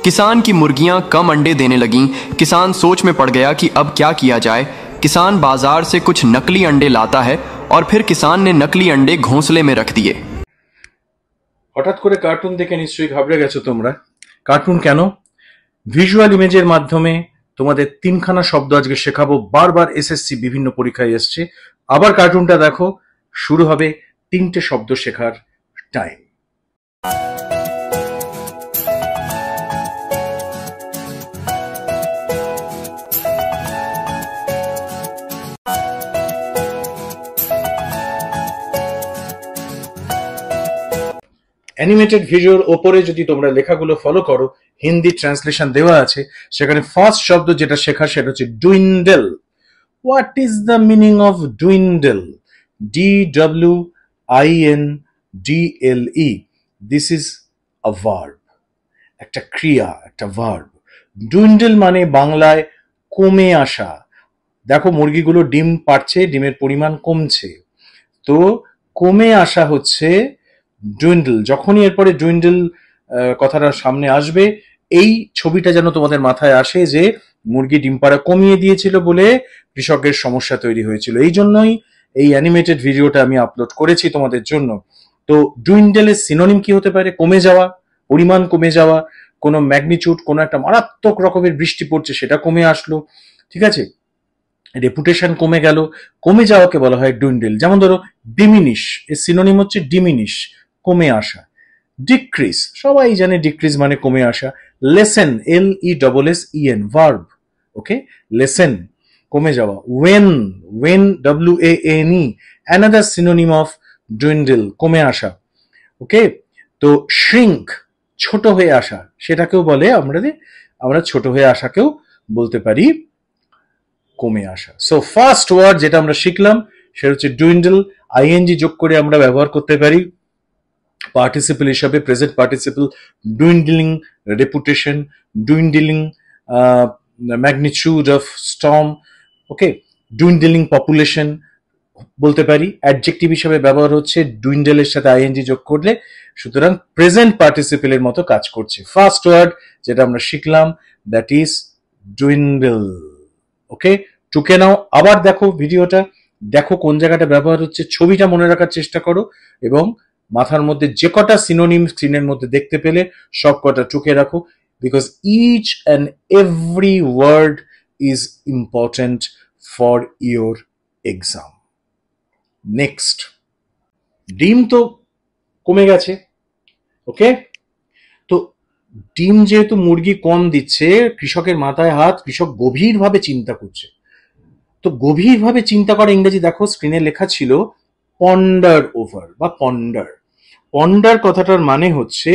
किसान की मुर्गियां कम अंडे देने लगीं। किसान सोच में पड़ गया कि अब क्या किया जाए। किसान बाजार से कुछ नकली अंडे लाता है और फिर किसान ने नकली अंडे घोंसले में रख दिए। হঠাৎ করে কার্টুন দেখে নিশ্চয়ই ঘাবড়ে গেছো তোমরা। কার্টুন কেন? ভিজুয়াল ইমেজের মাধ্যমে তোমাদের তিনখানা শব্দ আজকে শেখাবো, বারবার এসএসসি বিভিন্ন পরীক্ষায় এসছে। আবার কার্টুনটা দেখো, শুরু হবে তিনটে শব্দ শেখার টাইম। অ্যানিমেটেড ভিডিওর ওপরে যদি তোমরা লেখাগুলো ফলো করো, হিন্দি ট্রান্সলেশন দেওয়া আছে, সেখানে ফার্স্ট শব্দ যেটা শেখার সেটা হচ্ছে dwindle. What is the meaning of dwindle? DWINDLE। This is a verb, একটা ক্রিয়া, একটা ভার্ব। ডুইন্ডেল মানে বাংলায় কমে আসা। দেখো মুরগিগুলো ডিম পাড়ছে, ডিমের পরিমাণ কমছে, তো কমে আসা হচ্ছে ডুইন্ডল। যখনই এরপরে ডুইন্ডল কথাটা সামনে আসবে, এই ছবিটা যেন তোমাদের মাথায় আসে যে মুরগি ডিম পাড়া কমিয়ে দিয়েছিল বলে কৃষকের সমস্যা তৈরি হয়েছিল। এই জন্যই এই অ্যানিমেটেড ভিডিওটা আমি আপলোড করেছি তোমাদের জন্য। তো ডুইন্ডেলের সিনোনিম কি হতে পারে? কমে যাওয়া, পরিমাণ কমে যাওয়া, কোনো ম্যাগনিচিউড, কোনো একটা মারাত্মক রকমের বৃষ্টি পড়ছে সেটা কমে আসলো, ঠিক আছে, রেপুটেশন কমে গেল, কমে যাওয়াকে বলা হয় ডুইন্ডেল। যেমন ধরো ডিমিনিশ, এর সিনোনিম হচ্ছে ডিমিনিশ, কমে আসা। ডিক্রিজ, সবাই জানে ডিক্রিজ মানে কমে আসা। Lessen, LESSEN, verb, okay, lessen, কমে যাওয়া। Wane, WANE, another synonym of dwindle, কমে আসা, ওকে। তো শ্রিঙ্ক, ছোট হয়ে আসা, সেটাকেও বলে আমরা ছোট হয়ে আসাকেও বলতে পারি কমে আসা। সো ফার্স্ট ওয়ার্ড যেটা আমরা শিখলাম সেটা হচ্ছে ডুইন্ডেল। ING যোগ করে আমরা ব্যবহার করতে পারি পার্টিসিপল হিসাবে, present participle. Dwindling reputation, dwindling magnitude of storm, okay. Dwindling population বলতে পারি। অ্যাডজেক্টিভ হিসাবে ব্যবহার হচ্ছে ডুইন্ডেলের সাথে ING যোগ করলে, সুতরাং প্রেজেন্ট পার্টিসিপেলের মতো কাজ করছে। ফার্স্ট ওয়ার্ড যেটা আমরা শিখলাম দ্যাট ইজ ডুইন্ডেল, ওকে। টুকে নাও, আবার দেখো ভিডিওটা, দেখো কোন জায়গাটা ব্যবহার হচ্ছে, ছবিটা মনে রাখার চেষ্টা করো এবং মাথার মধ্যে যে কটা সিনোনিম স্ক্রিনের মধ্যে দেখতে পেলে সব কটা টুকে রাখো, because each and every word is important for your exam. Next, ডিম তো কমে গেছে, ওকে। তো ডিম যেহেতু মুরগি কম দিচ্ছে, কৃষকের মাথায় হাত, কৃষক গভীরভাবে চিন্তা করছে। তো গভীরভাবে চিন্তা করা ইংরেজি দেখো স্ক্রিনে লেখা ছিল পন্ডার ওভার বা পন্ডার। পন্ডার কথাটার মানে হচ্ছে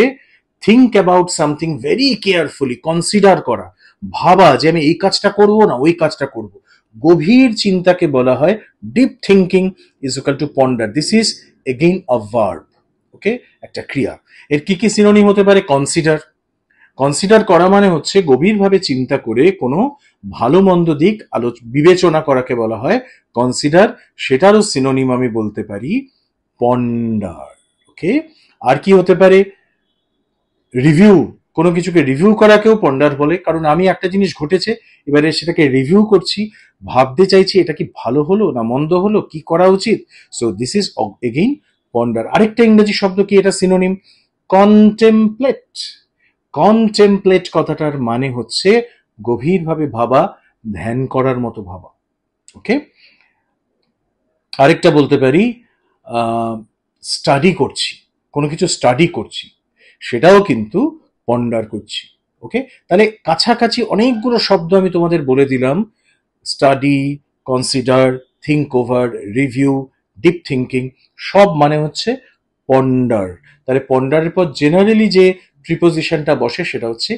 think about something very carefully, consider করা, ভাবা যে আমি এই কাজটা করব না ওই কাজটা করব। গভীর চিন্তাকে বলা হয় deep thinking is equal to ponder. This is again a verb, okay, একটা ক্রিয়া। এর কি কি সিনোনিম হতে পারে? কনসিডার, কনসিডার করা মানে হচ্ছে গভীরভাবে চিন্তা করে কোনো ভালো মন্দ দিক বিবেচনা করাকে বলা হয় কনসিডার। সেটারও সিনোনিম আমি বলতে পারি পন্ডার, ওকে। আর কি হতে পারে? রিভিউ, কোনো কিছুকে রিভিউ করাকেও পন্ডার বলে, কারণ আমি একটা জিনিস ঘটেছে, এবারে সেটাকে রিভিউ করছি, ভাবতে চাইছি এটা কি ভালো হলো না মন্দ হলো, কি করা উচিত। So this is again ponder. আরেকটা ইংরেজি শব্দ কি, এটা সিনোনিম, কন্টেমপ্লেট। কন্টেমপ্লেট কথাটার মানে হচ্ছে গভীরভাবে ভাবা, ধ্যান করার মতো ভাবা, ওকে। আরেকটা বলতে পারি স্টাডি করছি, কোনো কিছু স্টাডি করছি, সেটাও কিন্তু পন্ডার করছি, ওকে। তাহলে কাছাকাছি অনেকগুলো শব্দ আমি তোমাদের বলে দিলাম, study, consider, think over, review, deep thinking, সব মানে হচ্ছে পন্ডার। তাহলে পন্ডারের পর জেনারেলি যে প্রিপোজিশনটা বসে সেটা হচ্ছে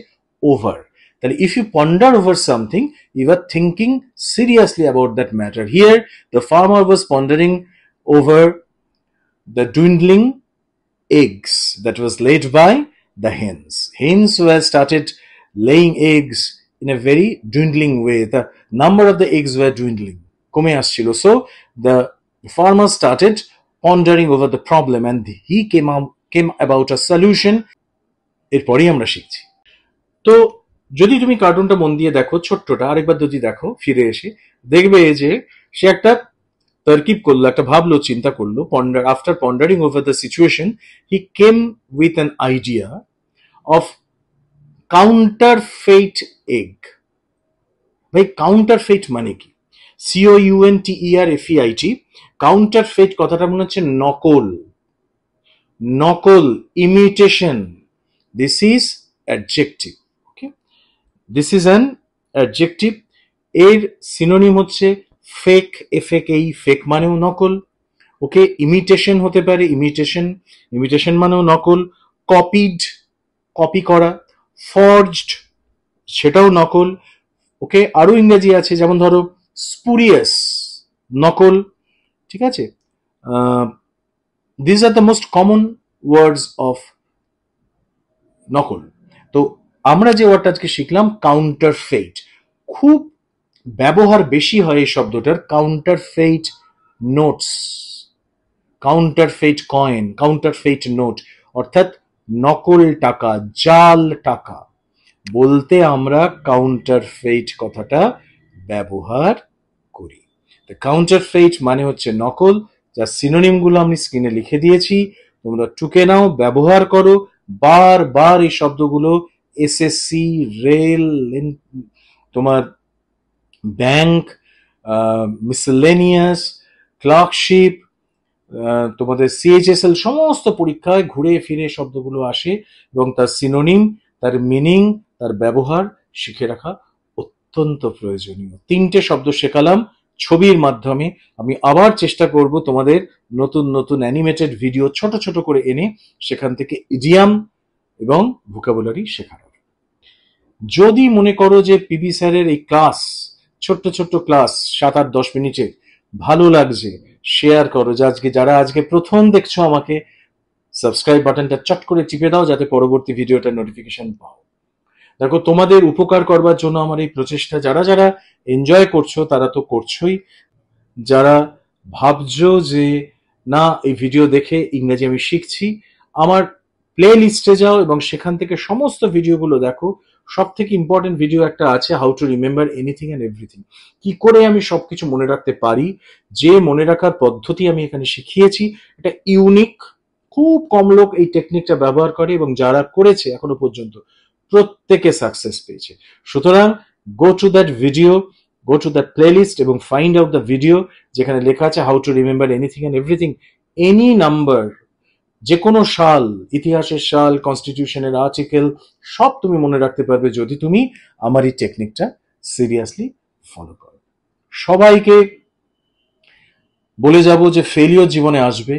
ওভার। তাহলে if you ponder over something, you are thinking seriously about that matter. Here the farmer was pondering over the dwindling eggs that was laid by the hens. Hens were started laying eggs in a very dwindling way. The number of the eggs were dwindling. Kome আসছিল. So the farmer started pondering over the problem and he came about a solution. এরপরই আমরা শিখছি। তো যদি তুমি কার্টুনটা মন দিয়ে দেখো, ছোট্টটা আরেকবার যদি দেখো ফিরে এসে, দেখবে যে সে একটা তরকিব করলো, একটা ভাবলো, চিন্তা করলো, after pondering over the situation he came with an idea of counterfeit egg. ভাই কাউন্টারফেইট মানে কি? COUNTERFEIT। কাউন্টারফেইট কথাটা মনে হচ্ছে নকল, নকল, imitation. This is adjective. Okay, this is an adjective. এর সিনোনিম হচ্ছে ফেক, FAKE, ফেক মানেও নকল। ওকে, ইমিটেশন হতে পারে, ইমিটেশন, ইমিটেশন মানেও নকল। কপিড, কপি করা। ফর্জড, সেটাও নকল। ওকে, আরো ইংরেজি আছে, যেমন ধরো স্পুরিয়াস, নকল। ঠিক আছে, this are the most common words of নকল। তো আমরা যে ওয়ার্ডটা আজকে শিখলাম কাউন্টারফেইট, খুব ব্যবহার বেশি হয় এই শব্দটার। কাউন্টারফেইট নোটস, কাউন্টারফেইট কয়েন, কাউন্টারফেইট নোট, অর্থাৎ নকল টাকা, জাল টাকা বলতে আমরা কাউন্টারফেইট কথাটা ব্যবহার করি। কাউন্টারফেইট মানে হচ্ছে নকল, যার সিনোনিম গুলো আমি স্ক্রিনে লিখে দিয়েছি, তোমরা টুকে নাও, ব্যবহার করো বারবার এই শব্দগুলো। SSC, রেল, তোমার ব্যাংক, মিসেলেনিয়াস, ক্লার্কশিপ, তোমাদের CHSL, সমস্ত পরীক্ষায় ঘুরে ফিরে শব্দগুলো আসে এবং তার সিনোনিম, তার মিনিং, তার ব্যবহার শিখে রাখা অত্যন্ত প্রয়োজনীয়। 3টে শব্দ শেখালাম ছবির মাধ্যমে। আমি আবার চেষ্টা করব তোমাদের নতুন নতুন অ্যানিমেটেড ভিডিও ছোট ছোট করে এনে সেখান থেকে ইডিয়াম এবং ভোকাবুলারি শেখানো। যদি মনে করো যে পিবি স্যারের এই ক্লাস, ছোট্ট ছোট্ট ক্লাস 7-8-10 মিনিটের ভালো লাগছে, শেয়ার করো। যারা আজকে প্রথম দেখছো আমাকে, সাবস্ক্রাইব বাটনটা চট করে টিপে দাও যাতে পরবর্তী ভিডিওটার নোটিফিকেশন পাও। দেখো, তোমাদের উপকার করবার জন্য আমার এই প্রচেষ্টা। যারা যারা এনজয় করছো তারা তো করছোই, যারা ভাবছো যে না এই ভিডিও দেখে ইংরেজি আমি শিখছি, আমার প্লে লিস্টে যাও এবং সেখান থেকে সমস্ত ভিডিওগুলো দেখো। সব থেকে ইম্পর্টেন্ট ভিডিও একটা আছে, how to remember anything and everything. কি করে আমি সবকিছু মনে রাখতে পারি, যে মনে রাখার পদ্ধতি আমি এখানে শিখিয়েছি, এটা ইউনিক। খুব কম লোক এই টেকনিকটা ব্যবহার করে এবং যারা করেছে এখনো পর্যন্ত প্রত্যেকে সাকসেস পেয়েছে। সুতরাং go to that video, go to that playlist এবং ফাইন্ড আউট দ্য ভিডিও যেখানে লেখা আছে how to remember anything and everything. Any number, যে কোনো সাল, ইতিহাসের সাল, কনস্টিটিউশনের আর্টিকেল, সব তুমি মনে রাখতে পারবে যদি তুমি আমার এই টেকনিকটা সিরিয়াসলি ফলো করো। সবাইকে বলে যাব যে ফেলিওর জীবনে আসবে,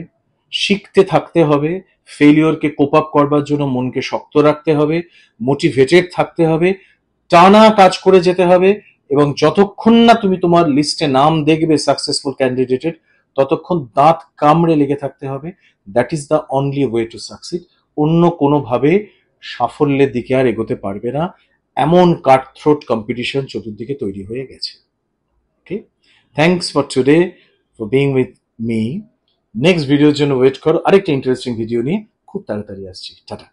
শিখতে থাকতে হবে। ফেলিওরকে কোপ আপ করবার জন্য মনকে শক্ত রাখতে হবে, মোটিভেটেড থাকতে হবে, টানা কাজ করে যেতে হবে এবং যতক্ষণ না তুমি তোমার লিস্টে নাম দেখবে সাকসেসফুল ক্যান্ডিডেটের, ততক্ষণ দাঁত কামড়ে লেগে থাকতে হবে। That is the only way to succeed. অন্য কোনোভাবে সাফল্যের দিকে আর এগোতে পারবে না, এমন কাটথ্রোট কম্পিটিশন চতুর্দিকে তৈরি হয়ে গেছে। Okay, thanks for today, for being with me. Next ভিডিওর জন্য ওয়েট করো, আরেকটা ইন্টারেস্টিং ভিডিও নিয়ে খুব তাড়াতাড়ি আসছি। টাটা।